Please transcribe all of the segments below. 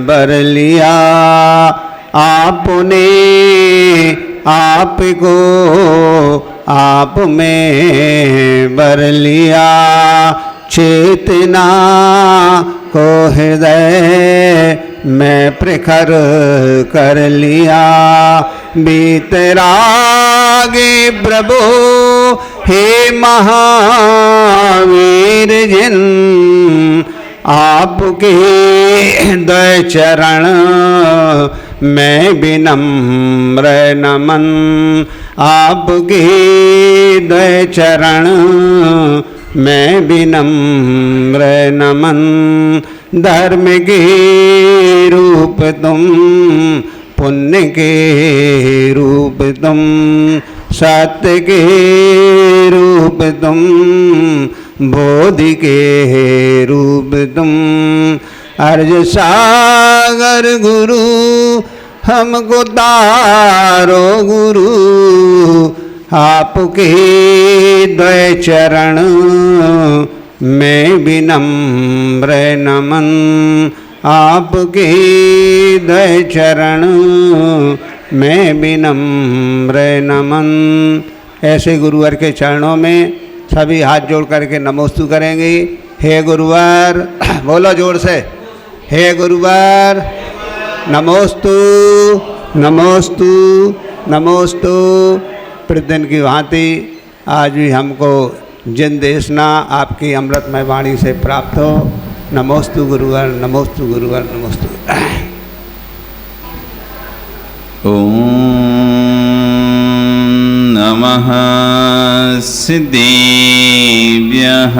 बर लिया आपने, आपको आप में बर लिया। चेतना को हृदय में प्रखर कर लिया। बीतरागे प्रभु हे महावीर जिन, आपके दय चरण मैं विनम्र नमन। आपके दय चरण मैं विनम्र नमन। धर्म के रूप तुम, पुण्य के रूप तुम, सत्य के रूप तुम, बोधि के रूप तुम। अर्ज सागर गुरु हमको तारो गुरु, आपके द्वय चरण मैं विनम्र नमन। आपके द्वय चरण मैं विनम्र नमन। ऐसे गुरुवर के चरणों में सभी हाथ जोड़ करके नमोस्तु करेंगे। हे गुरुवर, बोलो जोर से, हे गुरुवर नमोस्तु नमोस्तु नमोस्तु। प्रतिदिन की भांति आज भी हमको जिन देशना आपकी अमृतमय वाणी से प्राप्त हो। नमोस्तु गुरुवर, नमोस्तु गुरुवर, नमोस्तु। ओम नमः सिद्धेभ्यः।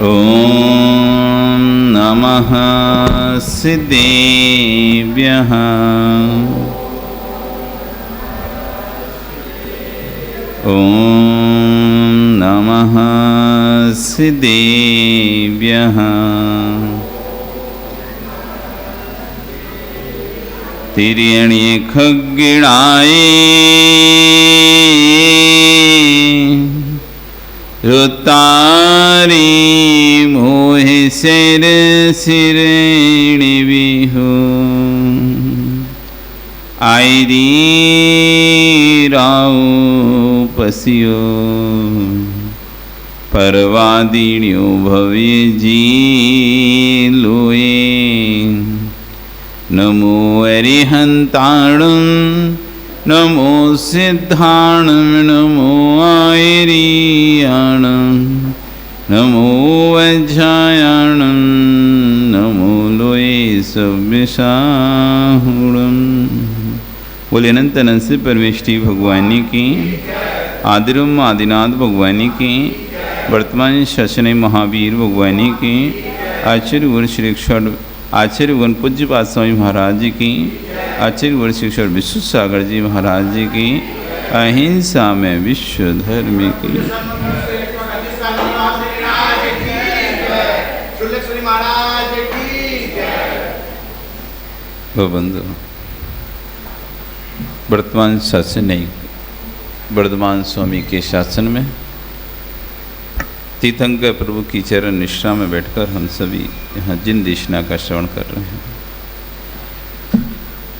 ओम नमः सिद्धेभ्यः। ओम नमः सिद्धेभ्यः। तिर्यणि खग्गिणाये रुतारी मोहि सिर सिरणी बिहु। आयरी राव पसियो परवादिन्यो भव्य जी लोए। नमो अरिहंताणं, नमो सिद्धाणं, नमो आयरियाणं, नमो वज्रायाणं, नमो लोये सव्यसाहुणं। बोले अनंत अनंत से परमेष्टि भगवानी की, आदिरम आदिनाथ भगवानी की, वर्तमान शासन महावीर भगवानी की, आचार्य वर श्रीक्षण आचार्य वन पूज्यपाद स्वामी महाराज जी की, आचार्य वर श्रीक्षण विश्व सागर जी महाराज जी की, अहिंसा में विश्व धर्म की। बंधु, वर्तमान शासन नहीं, वर्धमान स्वामी के शासन में तीर्थंकर प्रभु की चरण निष्ठा में बैठकर हम सभी यहाँ जिन देशना का श्रवण कर रहे हैं।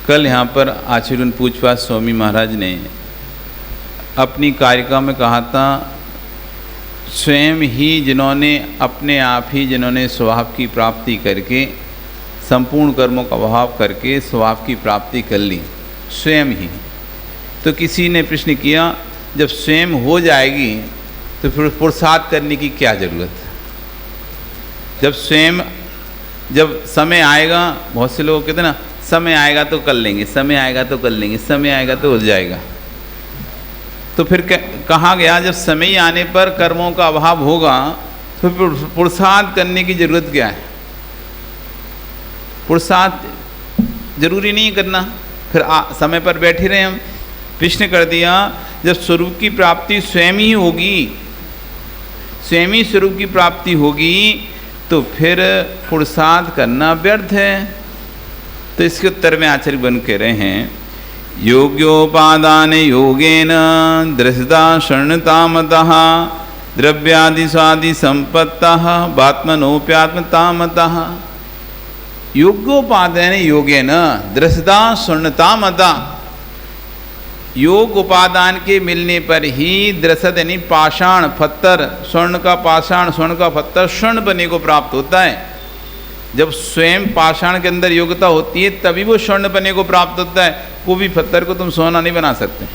कल यहाँ पर आचार्य पूज्यपाद स्वामी महाराज ने अपनी कारिका में कहा था, स्वयं ही जिन्होंने अपने आप ही जिन्होंने स्वभाव की प्राप्ति करके संपूर्ण कर्मों का अभाव करके स्वभाव की प्राप्ति कर ली, स्वयं ही। तो किसी ने प्रश्न किया, जब स्वयं हो जाएगी तो फिर पुरुषार्थ करने की क्या ज़रूरत है? जब समय आएगा, बहुत से लोग कहते हैं ना, समय आएगा तो कर लेंगे, समय आएगा तो कर लेंगे, समय आएगा तो हो जाएगा। तो फिर कहा गया, जब समय आने पर कर्मों का अभाव होगा तो फिर पुरुषार्थ करने की ज़रूरत क्या है? पुरुषार्थ जरूरी नहीं करना, फिर समय पर बैठे रहे हम। कृष्ण कर दिया, जब स्वरूप की प्राप्ति स्वयं ही होगी, स्वयं ही स्वरूप की प्राप्ति होगी, तो फिर पुरुषार्थ करना व्यर्थ है। तो इसके उत्तर में आचार्य बन कह रहे हैं, योग्योपादान योगेन दृष्टा शरणतामतः द्रव्यादि स्वादि संपत्तः बात्मनोप्यात्मतामतः योग्योपादान योगेन दृष्टा स्वर्णतामता। योग उपादान के मिलने पर ही दृषद यानी पाषाण पत्थर, स्वर्ण का पाषाण, स्वर्ण का पत्थर स्वर्ण बनने को प्राप्त होता है। जब स्वयं पाषाण के अंदर योग्यता होती है तभी वो स्वर्ण बनने को प्राप्त होता है। कोई भी पत्थर को तुम सोना नहीं बना सकते,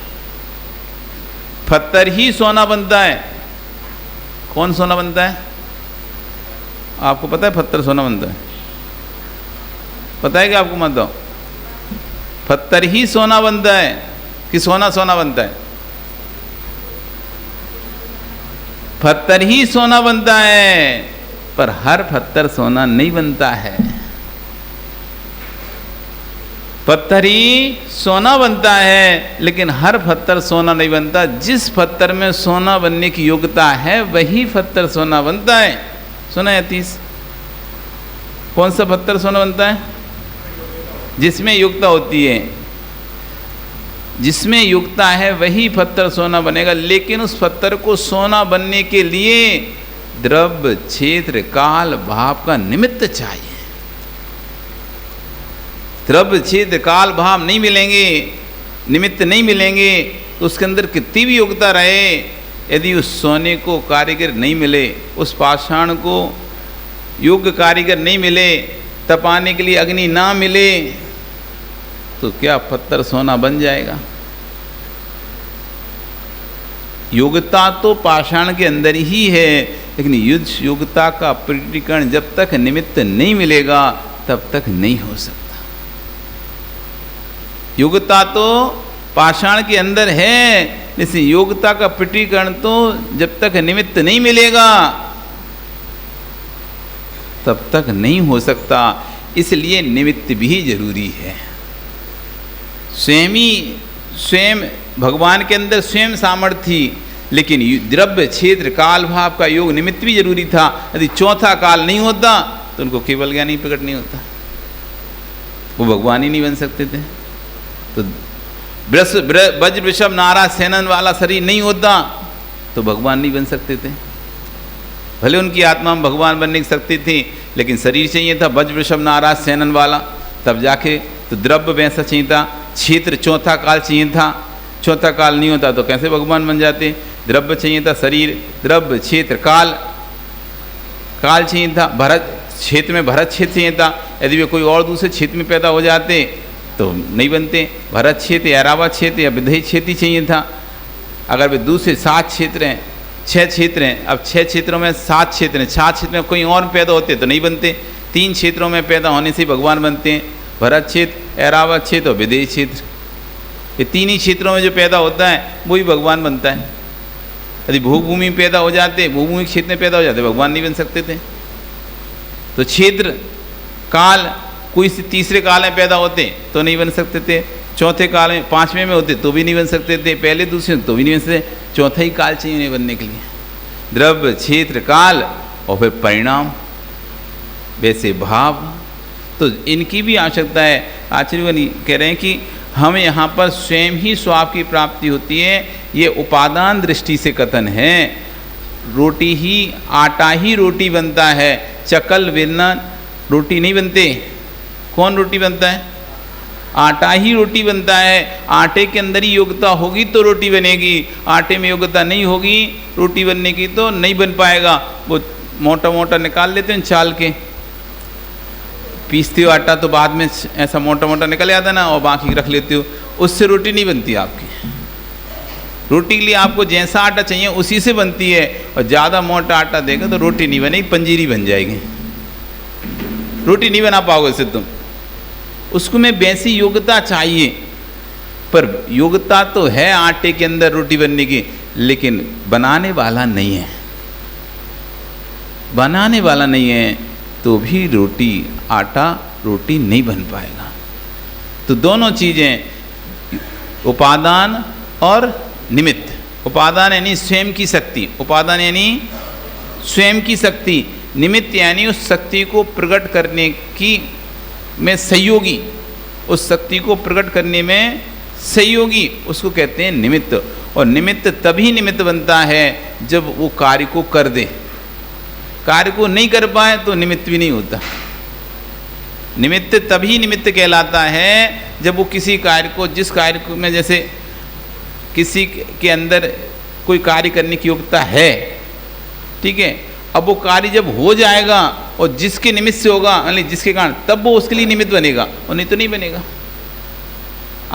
पत्थर ही सोना बनता है। कौन सोना बनता है? आपको पता है पत्थर सोना बनता है? पता है कि आपको मत दो? पत्थर ही सोना बनता है कि सोना सोना बनता है? पत्थर ही सोना बनता है, पर हर पत्थर सोना नहीं बनता है। पत्थर ही सोना बनता है लेकिन हर पत्थर सोना नहीं बनता। जिस पत्थर में सोना बनने की योग्यता है वही पत्थर सोना बनता है। सुना है अतीस? कौन सा पत्थर सोना बनता है? जिसमें योग्यता होती है, जिसमें योग्यता है वही पत्थर सोना बनेगा। लेकिन उस पत्थर को सोना बनने के लिए द्रव्य क्षेत्र काल भाव का निमित्त चाहिए। द्रव्य क्षेत्र काल भाव नहीं मिलेंगे, निमित्त नहीं मिलेंगे तो उसके अंदर कितनी भी योग्यता रहे, यदि उस सोने को कारीगर नहीं मिले, उस पाषाण को योग्य कारीगर नहीं मिले, तपाने के लिए अग्नि ना मिले, तो क्या पत्थर सोना बन जाएगा? योग्यता तो पाषाण के अंदर ही है, लेकिन युद्ध योग्यता का प्रकटीकरण जब तक निमित्त नहीं मिलेगा तब तक नहीं हो सकता। योग्यता तो पाषाण के अंदर है, लेकिन योग्यता का प्रकटीकरण तो जब तक निमित्त नहीं मिलेगा तब तक नहीं हो सकता। इसलिए निमित्त भी जरूरी है। स्वयं भगवान के अंदर स्वयं सामर्थ्य, लेकिन द्रव्य क्षेत्र काल भाव का योग निमित्त भी जरूरी था। यदि चौथा काल नहीं होता तो उनको केवल ज्ञान ही प्रकट नहीं होता, वो भगवान ही नहीं बन सकते थे। तो वज्र वृषभ नारा सेनन वाला शरीर नहीं होता तो भगवान नहीं बन सकते थे। भले उनकी आत्मा में भगवान बनने की शक्ति थी, लेकिन शरीर चाहिए था वज्र वृषभ नारा सेनन वाला, तब जाके तो द्रव्य वैसा चाहिए था। क्षेत्र चौथा काल चाहिए था, चौथा काल नहीं होता तो कैसे भगवान बन जाते? द्रव्य चाहिए था, शरीर, द्रव्य, क्षेत्र, काल, काल चाहिए था। भरत क्षेत्र में भरत क्षेत्र चाहिए था। यदि वे कोई और दूसरे क्षेत्र में पैदा हो जाते तो नहीं बनते। भरत क्षेत्र, ऐरावत क्षेत्र या विदेही क्षेत्र चाहिए था। अगर वे दूसरे 7 क्षेत्र हैं, 6 क्षेत्र हैं, अब 6 क्षेत्रों में 7 क्षेत्र हैं, 7 क्षेत्र में कोई और पैदा होते तो नहीं बनते। 3 क्षेत्रों में पैदा होने से भगवान बनते हैं, भरत क्षेत्र, ऐरावत क्षेत्र और विदेही क्षेत्र। ये 3 ही क्षेत्रों में जो पैदा होता है वही भगवान बनता है। यदि भूभूमि में पैदा हो जाते, भूभूमि क्षेत्र में पैदा हो जाते, भगवान नहीं बन सकते थे। तो क्षेत्र काल कोई तीसरे काल में पैदा होते तो नहीं बन सकते थे, चौथे काल में 5वें में होते तो भी नहीं बन सकते थे, पहले दूसरे तो भी नहीं बन सकते। चौथा ही काल चाहिए उन्हें बनने के लिए, द्रव्य, क्षेत्र, काल और फिर परिणाम, वैसे भाव। तो इनकी भी आवश्यकता है। आचार्य कह रहे हैं कि हमें यहाँ पर स्वयं ही स्वाप की प्राप्ति होती है। ये उपादान दृष्टि से कथन है। रोटी ही, आटा ही रोटी बनता है, चकल बेलना रोटी नहीं बनते। कौन रोटी बनता है? आटा ही रोटी बनता है। आटे के अंदर ही योग्यता होगी तो रोटी बनेगी, आटे में योग्यता नहीं होगी रोटी बनने की तो नहीं बन पाएगा। वो मोटा मोटा निकाल लेते हैं चाल के, पीसते हो आटा तो बाद में ऐसा मोटा मोटा निकल आता ना, और बाकी रख लेते हो, उससे रोटी नहीं बनती आपकी। रोटी के लिए आपको जैसा आटा चाहिए उसी से बनती है, और ज़्यादा मोटा आटा देगा तो रोटी नहीं बनेगी, पंजीरी बन जाएगी। रोटी नहीं बना पाओगे इससे तुम। उसको में वैसी योग्यता चाहिए, पर योग्यता तो है आटे के अंदर रोटी बनने की, लेकिन बनाने वाला नहीं है। बनाने वाला नहीं है तो भी रोटी, आटा रोटी नहीं बन पाएगा। तो दोनों चीज़ें, उपादान और निमित्त। उपादान यानी स्वयं की शक्ति, उपादान यानी स्वयं की शक्ति, निमित्त यानी उस शक्ति को प्रकट करने की में सहयोगी, उस शक्ति को प्रकट करने में सहयोगी, उसको कहते हैं निमित्त। और निमित्त तभी निमित्त बनता है जब वो कार्य को कर दे। कार्य को नहीं कर पाए तो निमित्त भी नहीं होता। निमित्त तभी निमित्त कहलाता है जब वो किसी कार्य को, जिस कार्य को में, जैसे किसी के अंदर कोई कार्य करने की योग्यता है, ठीक है, अब वो कार्य जब हो जाएगा और जिसके निमित्त से होगा, यानी जिसके कारण, तब वो उसके लिए निमित्त बनेगा, और नहीं तो नहीं बनेगा।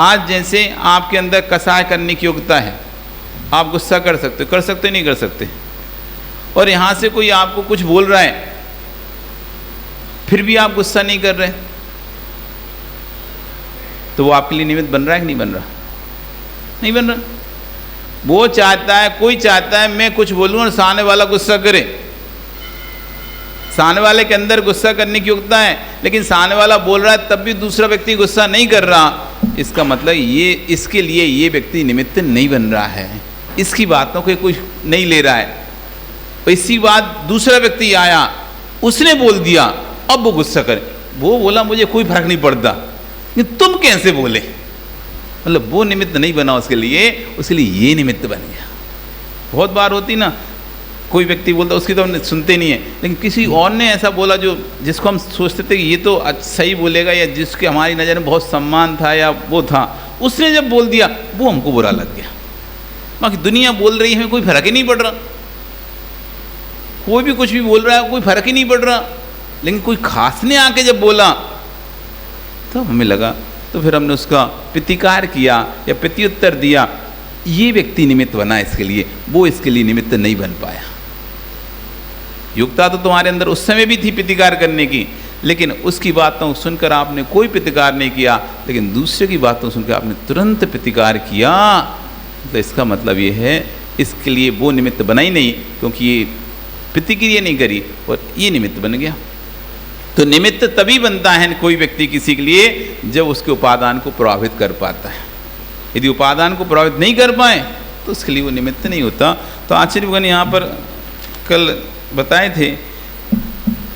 आज जैसे आपके अंदर कसाय करने की योग्यता है, आप गुस्सा कर सकते नहीं कर सकते, और यहाँ से कोई आपको कुछ बोल रहा है फिर भी आप गुस्सा नहीं कर रहे, तो वो आपके लिए निमित्त बन रहा है कि नहीं बन रहा? नहीं बन रहा। वो चाहता है, कोई चाहता है मैं कुछ बोलूँ और सामने वाला गुस्सा करे। सामने वाले के अंदर गुस्सा करने की योग्यता है, लेकिन सामने वाला बोल रहा है तब भी दूसरा व्यक्ति गुस्सा नहीं कर रहा, इसका मतलब ये, इसके लिए ये व्यक्ति निमित्त नहीं बन रहा है, इसकी बातों को कोई नहीं ले रहा है। इसी बात दूसरा व्यक्ति आया, उसने बोल दिया, अब वो गुस्सा करे। वो बोला मुझे कोई फर्क नहीं पड़ता, तुम कैसे बोले, मतलब वो निमित्त नहीं बना उसके लिए ये निमित्त बन गया। बहुत बार होती ना, कोई व्यक्ति बोलता, उसकी तो हम सुनते नहीं है, लेकिन किसी और ने ऐसा बोला जो, जिसको हम सोचते थे कि ये तो सही बोलेगा, या जिसके हमारी नज़र में बहुत सम्मान था या वो था, उसने जब बोल दिया वो हमको बुरा लग गया। बाकी दुनिया बोल रही है, कोई फर्क ही नहीं पड़ रहा, कोई भी कुछ भी बोल रहा है, कोई फर्क ही नहीं पड़ रहा, लेकिन कोई खास ने आके जब बोला तो हमें लगा, तो फिर हमने उसका प्रतिकार किया या प्रत्युत्तर दिया, ये व्यक्ति निमित्त बना इसके लिए, वो इसके लिए निमित्त नहीं बन पाया। योग्यता तो तुम्हारे अंदर उस समय भी थी प्रतिकार करने की, लेकिन उसकी बातों सुनकर आपने कोई प्रतिकार नहीं किया, लेकिन दूसरे की बातों सुनकर आपने तुरंत प्रतिकार किया, तो इसका मतलब ये है इसके लिए वो निमित्त बना ही नहीं, क्योंकि ये प्रतिक्रिया नहीं करी और ये निमित्त बन गया। तो निमित्त तभी बनता है कोई व्यक्ति किसी के लिए जब उसके उपादान को प्रभावित कर पाता है। यदि उपादान को प्रभावित नहीं कर पाए तो उसके लिए वो निमित्त नहीं होता। तो आचार्य भगवान यहाँ पर कल बताए थे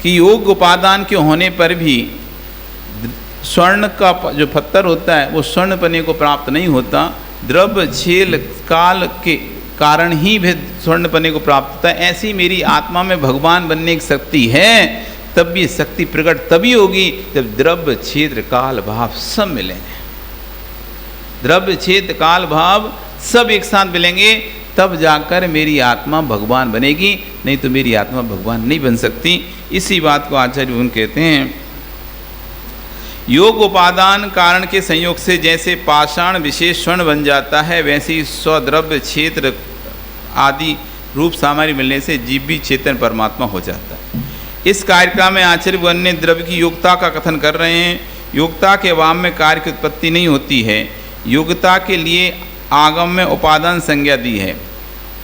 कि योग उपादान के होने पर भी स्वर्ण का जो पत्थर होता है वो स्वर्ण पने को प्राप्त नहीं होता, द्रव्य छेल काल के कारण ही भी स्वर्ण पने को प्राप्त होता है। ऐसी मेरी आत्मा में भगवान बनने की शक्ति है, तब भी शक्ति प्रकट तभी होगी जब द्रव्य क्षेत्र काल भाव सब मिलेंगे। द्रव्य क्षेत्र काल भाव सब एक साथ मिलेंगे, तब जाकर मेरी आत्मा भगवान बनेगी, नहीं तो मेरी आत्मा भगवान नहीं बन सकती। इसी बात को आचार्य भगवान कहते हैं, योग उपादान कारण के संयोग से जैसे पाषाण विशेष स्वर्ण बन जाता है, वैसे ही स्वद्रव्य क्षेत्र आदि रूप सामग्री मिलने से जीव भी चेतन परमात्मा हो जाता है। इस कार्यक्रम में आचार्य भगवान ने द्रव्य की योग्यता का कथन कर रहे हैं। योग्यता के अभाव में कार्य की उत्पत्ति नहीं होती है। योग्यता के लिए आगम में उपादान संज्ञा दी है।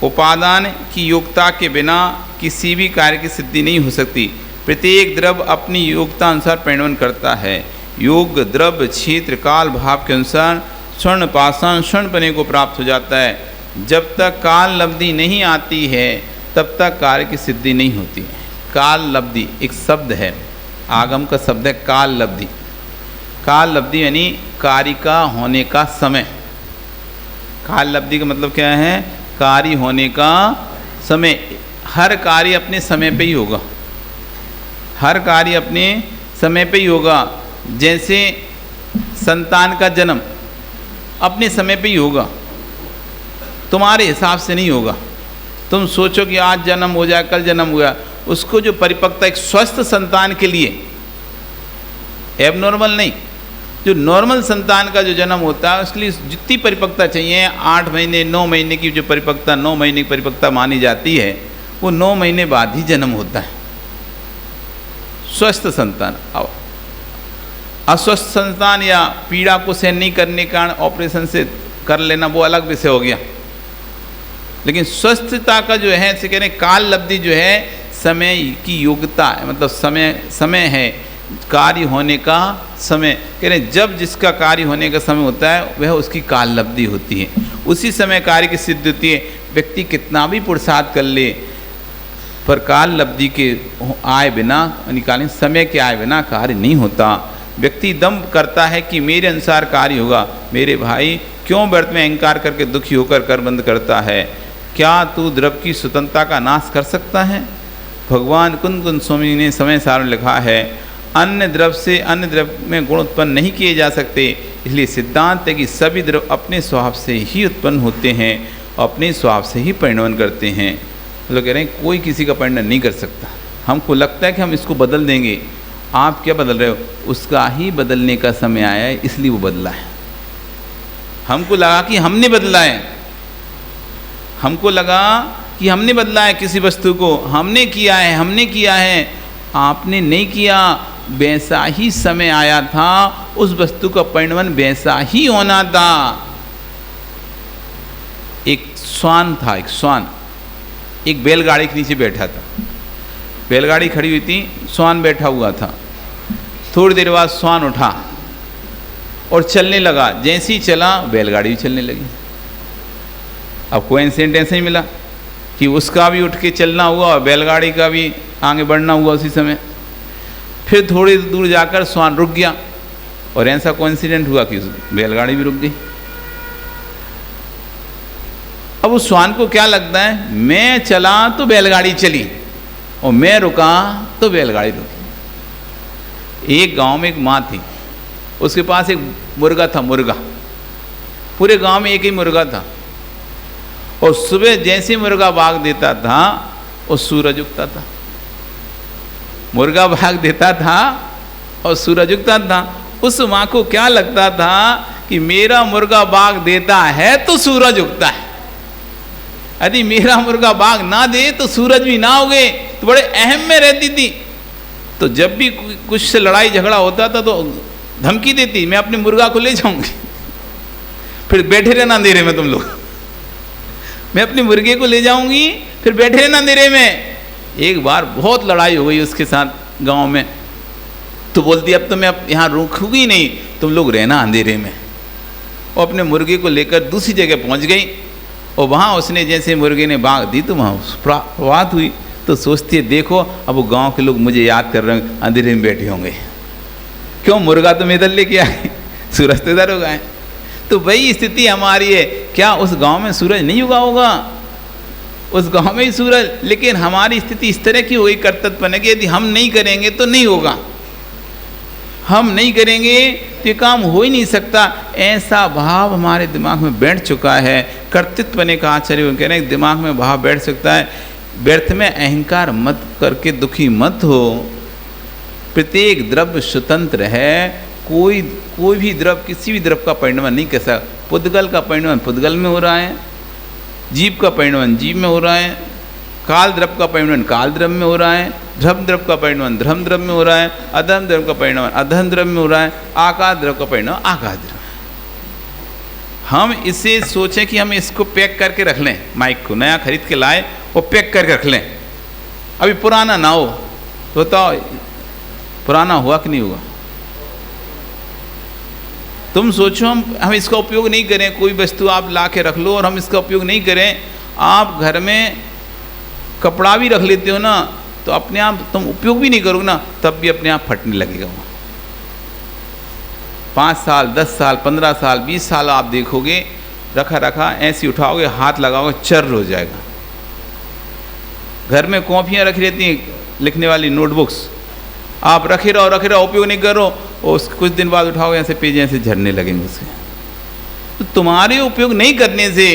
उपादान की योग्यता के बिना किसी भी कार्य की सिद्धि नहीं हो सकती। प्रत्येक द्रव्य अपनी योग्यता अनुसार परिणमन करता है। योग द्रव्य क्षेत्र काल भाव के अनुसार स्वर्ण पाषाण स्वर्ण पने को प्राप्त हो जाता है। जब तक काल लब्धि नहीं आती है तब तक कार्य की सिद्धि नहीं होती है। काल लब्धि एक शब्द है, आगम का शब्द है काल लब्धि। काल लब्धि यानी कार्य का होने का समय। काल लब्धि का मतलब क्या है? कार्य होने का समय। हर कार्य अपने समय पे ही होगा, हर कार्य अपने समय पे ही होगा। जैसे संतान का जन्म अपने समय पे ही होगा, तुम्हारे हिसाब से नहीं होगा। तुम सोचो कि आज जन्म हो जाए, कल जन्म हुआ, उसको जो परिपक्वता एक स्वस्थ संतान के लिए, एबनॉर्मल नहीं, जो नॉर्मल संतान का जो जन्म होता है उसके लिए जितनी परिपक्वता चाहिए, 8 महीने 9 महीने की जो परिपक्वता, 9 महीने की परिपक्वता मानी जाती है, वो 9 महीने बाद ही जन्म होता है स्वस्थ संतान। अस्वस्थ संतान या पीड़ा को सहन नहीं करने के कारण ऑपरेशन से कर लेना वो अलग विषय हो गया। लेकिन स्वस्थता का जो है, इसे कह रहे हैं काल लब्धि जो है समय की योग्यता है, मतलब समय है कार्य होने का समय। कह रहे जब जिसका कार्य होने का समय होता है वह उसकी काल लब्धि होती है, उसी समय कार्य की सिद्धि होती है। व्यक्ति कितना भी पुरुषार्थ कर ले पर काल लब्धि के आए बिना, निकालें समय के आए बिना कार्य नहीं होता। व्यक्ति दम करता है कि मेरे अनुसार कार्य होगा। मेरे भाई क्यों व्यर्थ में अहंकार करके दुखी होकर कर बंद करता है? क्या तू द्रव्य की स्वतंत्रता का नाश कर सकता है? भगवान कुंद कुंद स्वामी ने समय सार में लिखा है, अन्य द्रव्य से अन्य द्रव्य में गुण उत्पन्न नहीं किए जा सकते। इसलिए सिद्धांत है कि सभी द्रव्य अपने स्वभाव से ही उत्पन्न होते हैं और अपने स्वभाव से ही परिणमन करते हैं। लोग कह रहे हैं कोई किसी का परिणमन नहीं कर सकता। हमको लगता है कि हम इसको बदल देंगे। आप क्या बदल रहे हो? उसका ही बदलने का समय आया है, इसलिए वो बदला है। हमको लगा कि हमने बदला है, हमको लगा कि हमने बदला है किसी वस्तु को, हमने किया है। आपने नहीं किया, वैसा ही समय आया था, उस वस्तु का परिणमन वैसा ही होना था। एक श्वान था, एक बैलगाड़ी के नीचे बैठा था। बैलगाड़ी खड़ी हुई थी, श्वान बैठा हुआ था। थोड़ी देर बाद श्वान उठा और चलने लगा। जैसे ही चला, बैलगाड़ी भी चलने लगी। अब कोइंसिडेंस ऐसे ही मिला कि उसका भी उठ के चलना हुआ और बैलगाड़ी का भी आगे बढ़ना हुआ उसी समय। फिर थोड़ी दूर जाकर श्वान रुक गया और ऐसा कोइंसिडेंट हुआ कि बैलगाड़ी भी रुक गई। अब उस श्वान को क्या लगता है, मैं चला तो बैलगाड़ी चली और मैं रुका तो बैलगाड़ी रुकी। एक गांव में एक माँ थी, उसके पास एक मुर्गा था। पूरे गांव में एक ही मुर्गा था और सुबह जैसे मुर्गा भाग देता था और सूरज उगता था। मुर्गा भाग देता था और सूरज उगता था। उस माँ को क्या लगता था कि मेरा मुर्गा भाग देता है तो सूरज उगता है, यदि मेरा मुर्गा भाग ना दे तो सूरज भी ना उगे। तो बड़े अहम में रहती थी। तो जब भी कुछ से लड़ाई झगड़ा होता था तो धमकी देती, मैं अपने मुर्गा को ले जाऊंगी, फिर बैठे रहना अंधेरे में तुम लोग, मैं अपने मुर्गे को ले जाऊंगी, फिर बैठे रहना अंधेरे में। एक बार बहुत लड़ाई हो गई उसके साथ गांव में, तो बोलती अब तो मैं यहाँ रुकूंगी नहीं, तुम लोग रहना अंधेरे में। और अपने मुर्गे को लेकर दूसरी जगह पहुँच गई और वहाँ उसने जैसे मुर्गे ने भाग दी तो वहाँ बात हुई। तो सोचती है देखो अब वो गाँव के लोग मुझे याद कर रहे हैं, अंधेरे में बैठे होंगे। क्यों? मुर्गा तो मैं इधर लेके आए, सूरज तो इधर उगा है। तो वही स्थिति हमारी है। क्या उस गांव में सूरज नहीं उगा होगा? उस गांव में ही सूरज, लेकिन हमारी स्थिति इस तरह की हो गई कर्तव्य की, यदि हम नहीं करेंगे तो नहीं होगा, हम नहीं करेंगे तो ये काम हो ही नहीं सकता। ऐसा भाव हमारे दिमाग में बैठ चुका है। कर्तृत्व बने का आचार्य कह रहे हैं दिमाग में भाव बैठ सकता है। व्यर्थ में अहंकार मत करके दुखी मत हो। प्रत्येक द्रव्य स्वतंत्र है। कोई भी द्रव्य किसी भी द्रव्य का परिणमन नहीं कर सकता। पुद्गल का परिणमन पुद्गल में हो रहा है, जीव का परिणमन जीव में हो रहा है, काल द्रव्य का परिणमन काल द्रव्य में हो रहा है, ध्रुव द्रव्य का परिणमन ध्रुव द्रव्य में हो रहा है, अधम द्रव्य का परिणमन अधम द्रव्य में हो रहा है, आकाश द्रव्य का परिणमन आकाश द्रव्य। हम इसे सोचें कि हम इसको पैक करके रख लें, माइक को नया खरीद के लाए और पैक करके रख लें, अभी पुराना ना हो। तो बताओ पुराना हुआ कि नहीं हुआ? तुम सोचो हम इसका उपयोग नहीं करें। कोई वस्तु आप ला के रख लो और हम इसका उपयोग नहीं करें। आप घर में कपड़ा भी रख लेते हो ना, तो अपने आप तुम उपयोग भी नहीं करोगे ना, तब भी अपने आप फटने लगेगा वो। 5 साल 10 साल 15 साल 20 साल आप देखोगे रखा ऐसे उठाओगे हाथ लगाओगे चर हो जाएगा। घर में कॉपियाँ रखी रहती हैं लिखने वाली नोटबुक्स, आप रखे रहो उपयोग नहीं करो, और कुछ दिन बाद उठाओगे ऐसे पेज ऐसे झड़ने लगेंगे उसके। तो तुम्हारे उपयोग नहीं करने से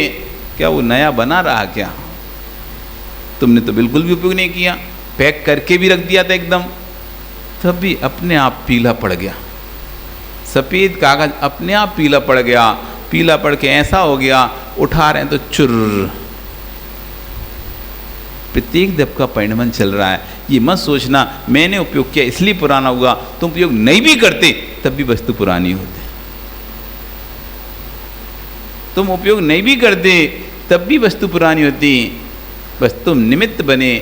क्या वो नया बना रहा? क्या तुमने तो बिल्कुल भी उपयोग नहीं किया, पैक करके भी रख दिया था एकदम, तब भी अपने आप पीला पड़ गया। सफ़ेद कागज अपने आप पीला पड़ गया। पीला पड़ के ऐसा हो गया, उठा रहे हैं तो चुर्र। प्रत्येक द्रव्य का परिणमन चल रहा है। ये मत सोचना मैंने उपयोग किया इसलिए पुराना हुआ। तुम उपयोग नहीं भी करते तब भी वस्तु पुरानी होती। तुम उपयोग नहीं भी करते तब भी वस्तु पुरानी होती। बस तुम निमित्त बने,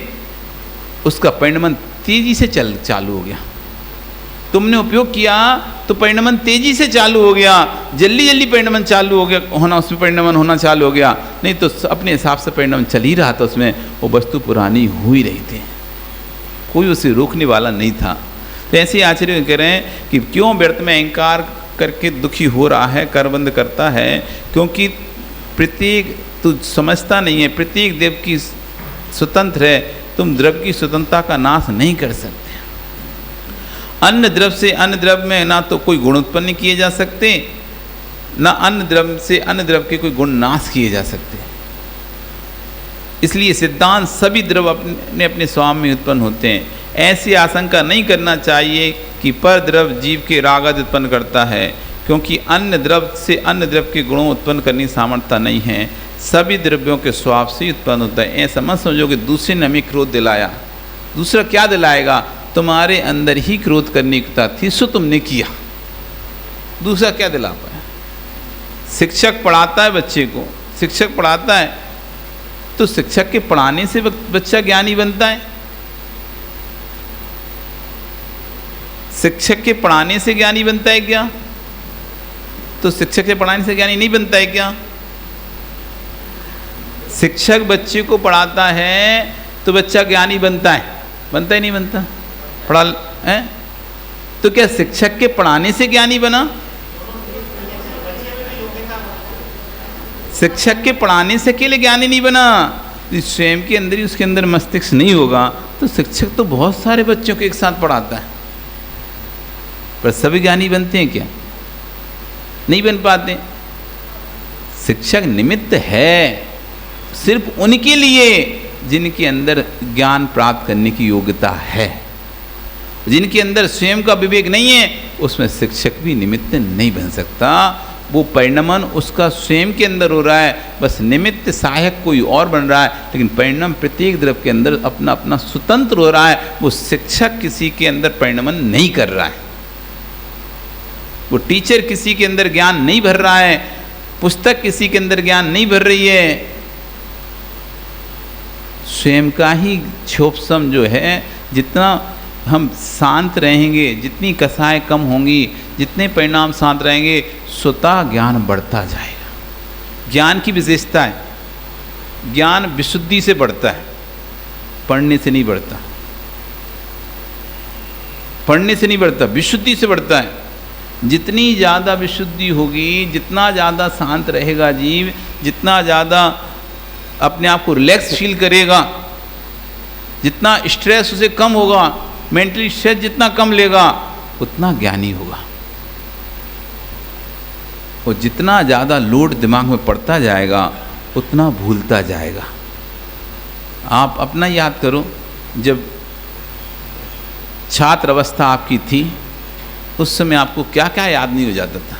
उसका परिणमन तेजी से चालू हो गया। तुमने उपयोग किया तो परिणमन तेजी से चालू हो गया, जल्दी परिणमन चालू हो गया होना, उसमें परिणमन होना चालू हो गया। नहीं तो अपने हिसाब से परिणमन चल ही रहा था, उसमें वो वस्तु पुरानी हो ही रही थी, कोई उसे रोकने वाला नहीं था। तो ऐसे आचार्य कह रहे हैं कि क्यों व्यर्थ में अहंकार करके दुखी हो रहा है, करबंद करता है? क्योंकि प्रत्येक तू समझता नहीं है, प्रत्येक देव की स्वतंत्र है, तुम द्रव्य की स्वतंत्रता का नाश नहीं कर सकते। अन्न द्रव्य से अन्न द्रव्य में ना तो कोई गुण उत्पन्न किए जा सकते, ना अन्न द्रव्य से अन्न द्रव्य के कोई गुण नाश किए जा सकते। इसलिए सिद्धांत सभी द्रव्य अपने अपने स्वभाव में उत्पन्न होते हैं। ऐसी आशंका नहीं करना चाहिए कि पर द्रव्य जीव के रागद उत्पन्न करता है, क्योंकि अन्य द्रव्य से अन्य द्रव्य के गुणों उत्पन्न करने की सामर्थ्य नहीं है, सभी द्रव्यों के स्वभाव से उत्पन्न होता है। ऐसा मत समझो कि दूसरे ने हमें क्रोध दिलाया, दूसरा क्या दिलाएगा, तुम्हारे अंदर ही क्रोध करने की थी सो तुमने किया, दूसरा क्या दिला पाया। शिक्षक पढ़ाता है बच्चे को, शिक्षक पढ़ाता है तो शिक्षक के पढ़ाने से बच्चा ज्ञानी बनता है, शिक्षक के पढ़ाने से ज्ञानी बनता है क्या? तो शिक्षक के पढ़ाने से ज्ञानी नहीं बनता है क्या? शिक्षक बच्चे को पढ़ाता है तो बच्चा ज्ञानी बनता है, बनता ही नहीं बनता? पढ़ा है तो क्या शिक्षक के पढ़ाने से ज्ञानी बना? शिक्षक के पढ़ाने से अकेले ज्ञानी नहीं बना। स्वयं के अंदर ही उसके अंदर मस्तिष्क नहीं होगा तो शिक्षक तो बहुत सारे बच्चों को एक साथ पढ़ाता है, पर सभी ज्ञानी बनते हैं क्या? नहीं बन पाते। शिक्षक निमित्त है सिर्फ उनके लिए जिनके अंदर ज्ञान प्राप्त करने की योग्यता है। जिनके अंदर स्वयं का विवेक नहीं है उसमें शिक्षक भी निमित्त नहीं बन सकता। वो परिणमन उसका स्वयं के अंदर हो रहा है, बस निमित्त सहायक कोई और बन रहा है, लेकिन परिणाम प्रत्येक द्रव्य के अंदर अपना अपना स्वतंत्र हो रहा है। वो शिक्षक किसी के अंदर परिणमन नहीं कर रहा है, वो टीचर किसी के अंदर ज्ञान नहीं भर रहा है, पुस्तक किसी के अंदर ज्ञान नहीं भर रही है। स्वयं का ही क्षोभसम जो है, जितना हम शांत रहेंगे, जितनी कसाएं कम होंगी, जितने परिणाम शांत रहेंगे, स्वतः ज्ञान बढ़ता जाएगा। ज्ञान की विशेषता है, ज्ञान विशुद्धि से बढ़ता है, पढ़ने से नहीं बढ़ता, पढ़ने से नहीं बढ़ता, विशुद्धि से बढ़ता है। जितनी ज़्यादा विशुद्धि होगी, जितना ज़्यादा शांत रहेगा जीव, जितना ज़्यादा अपने आप को रिलैक्स फील करेगा, जितना स्ट्रेस उसे कम होगा, मेंटली स्ट्रेस जितना कम लेगा, उतना ज्ञानी होगा। और जितना ज़्यादा लोड दिमाग में पड़ता जाएगा उतना भूलता जाएगा। आप अपना याद करो, जब छात्र अवस्था आपकी थी उस समय आपको क्या क्या याद नहीं हो जाता था।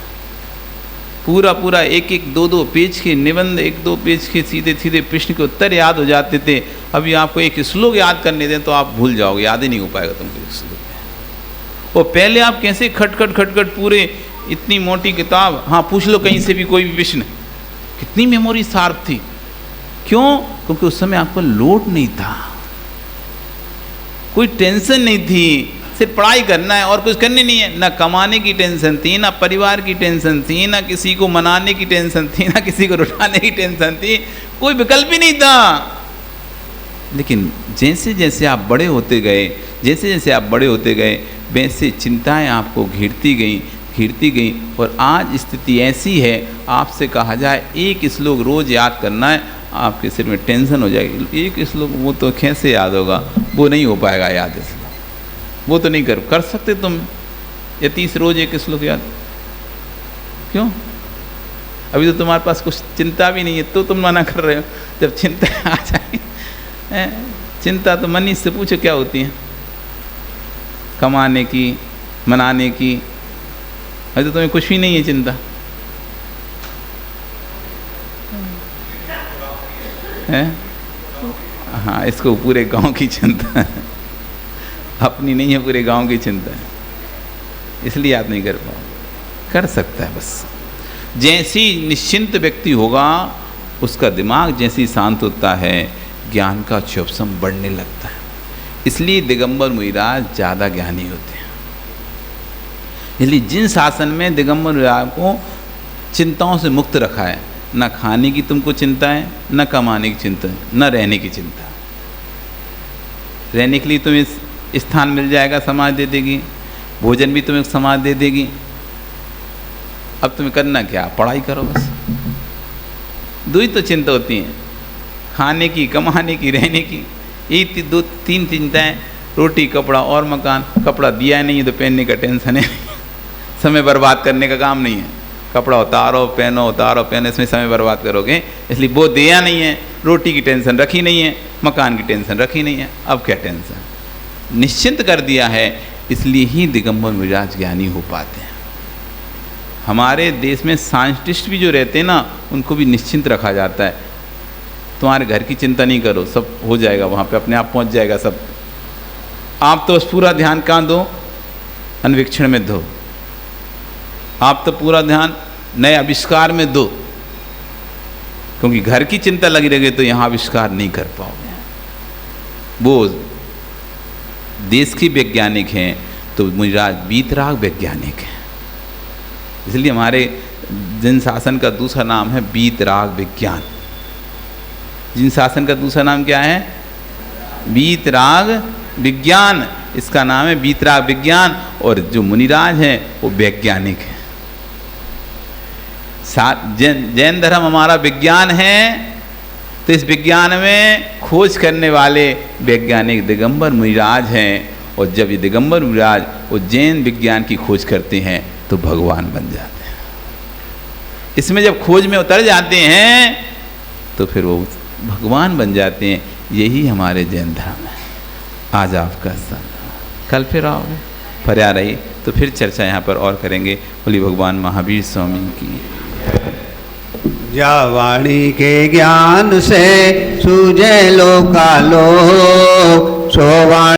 पूरा पूरा एक एक दो दो पेज के निबंध, एक दो पेज के सीधे सीधे प्रश्न के उत्तर याद हो जाते थे। अभी आपको एक श्लोक याद करने दें तो आप भूल जाओगे, याद ही नहीं हो पाएगा तुमको एक श्लोक। और पहले आप कैसे खटखट खटखट पूरे इतनी मोटी किताब, हाँ पूछ लो कहीं से भी कोई भी प्रश्न, कितनी मेमोरी शार्प थी। क्यों? क्योंकि उस समय आपको लोड नहीं था, कोई टेंशन नहीं थी, सिर्फ पढ़ाई करना है और कुछ करने नहीं है। ना कमाने की टेंशन थी, ना परिवार की टेंशन थी, ना किसी को मनाने की टेंशन थी, ना किसी को रुलाने की टेंशन थी, कोई विकल्प ही नहीं था। लेकिन जैसे जैसे आप बड़े होते गए, जैसे जैसे आप बड़े होते गए, वैसे चिंताएं आपको घिरती गई और आज स्थिति ऐसी है, आपसे कहा जाए एक श्लोक रोज याद करना है, आपके सिर में टेंशन हो जाएगी। एक श्लोक वो तो कैसे याद होगा, वो नहीं हो पाएगा याद, इसलिए वो तो नहीं कर सकते तुम। या 30 रोज एक श्लोक याद, क्यों? अभी तो तुम्हारे पास कुछ चिंता भी नहीं है तो तुम मना कर रहे हो। जब चिंता आ जाए, चिंता तो मनीष से पूछो क्या होती है, कमाने की, मनाने की। अभी तो तुम्हें कुछ भी नहीं है चिंता है। हाँ, इसको पूरे गांव की चिंता है, अपनी नहीं है, पूरे गांव की चिंता है, इसलिए याद नहीं कर पाओ। कर सकता है बस। जैसी निश्चिंत व्यक्ति होगा, उसका दिमाग जैसी शांत होता है, ज्ञान का क्षोभसम बढ़ने लगता है। इसलिए दिगंबर मुनिराज ज़्यादा ज्ञानी होते हैं। इसलिए जिन शासन में दिगंबर मुनिराज को चिंताओं से मुक्त रखा है, न खाने की तुमको चिंता है, न कमाने की चिंता है, न रहने की चिंता। रहने के लिए तुम्हें स्थान मिल जाएगा, समाज दे देगी, भोजन भी तुम्हें समाज दे देगी। अब तुम्हें करना क्या, पढ़ाई करो बस। दो ही तो चिंता होती हैं, खाने की, कमाने की, रहने की। यही दो तीन चिंताएं, रोटी, कपड़ा और मकान। कपड़ा दिया नहीं है तो पहनने का टेंशन है, समय बर्बाद करने का काम नहीं है। कपड़ा उतारो पहनो, उतारो पहनो, इसमें समय बर्बाद करोगे, इसलिए वो दिया नहीं है। रोटी की टेंशन रखी नहीं है, मकान की टेंशन रखी नहीं है, अब क्या टेंशन, निश्चिंत कर दिया है। इसलिए ही दिगंबर मुनिराज ज्ञानी हो पाते हैं। हमारे देश में साइंटिस्ट भी जो रहते हैं ना, उनको भी निश्चिंत रखा जाता है। तुम्हारे घर की चिंता नहीं करो, सब हो जाएगा, वहाँ पे अपने आप पहुँच जाएगा सब। आप तो बस पूरा ध्यान कहाँ दो, अन्वेक्षण में दो। आप तो पूरा ध्यान नए आविष्कार में दो, क्योंकि घर की चिंता लगी रहेगी तो यहाँ आविष्कार नहीं कर पाओगे। वो देश की वैज्ञानिक हैं तो मुनिराज वीतराग वैज्ञानिक हैं। इसलिए हमारे जिन शासन का दूसरा नाम है वीतराग विज्ञान। जिन शासन का दूसरा नाम क्या है? वीतराग विज्ञान। इसका नाम है वीतराग विज्ञान। और जो मुनिराज हैं वो वैज्ञानिक हैं। जैन धर्म हमारा विज्ञान है, तो इस विज्ञान में खोज करने वाले वैज्ञानिक दिगंबर मुनिराज हैं। और जब ये दिगंबर मुनिराज वो जैन विज्ञान की खोज करते हैं तो भगवान बन जाते हैं। इसमें जब खोज में उतर जाते हैं तो फिर वो भगवान बन जाते हैं। यही हमारे जैन धर्म है। आज आपका सन, कल फिर आओगे, फरिया रही तो फिर चर्चा यहाँ पर और करेंगे। बोली भगवान महावीर स्वामी की। जा वाणी के ज्ञान से सूझे लोकालोक, सो वाणी